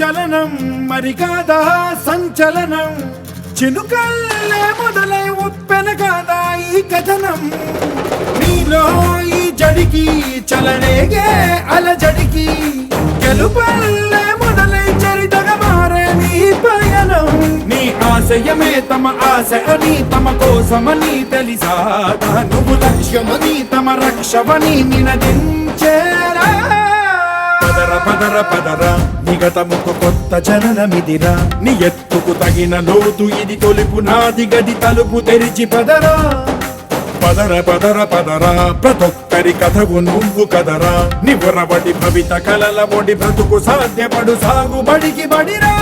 చలనం మరి కాదా సంచలనం చినుకల్లే మొదలై ఉప్పెన కాదా ఈ కథనం నీలో ఈ జడికి చలనేగే అలజడికి గెలుపల్లే మొదలై చరితగా మారే నీ పయనం నీ ఆశయమే తమ ఆశ అని తమ కోసమని తెలిసా నువ్వు లక్ష్యమని తమ రక్షవని నినదించేరా పదర పదర పదర నిగతముకు కొత్త జననమిదిరా నీ ఎత్తుకు తగిన లోతు ఇది తొలుపు నాది గది తలుపు తెరిచి పదరా పదర పదర పదరా ప్రతొక్కరి కథవు నువ్వు కదరా నివరబడి భవిత కలల బొడి బ్రతుకు సాధ్యపడు సాగుబడికి బడిరా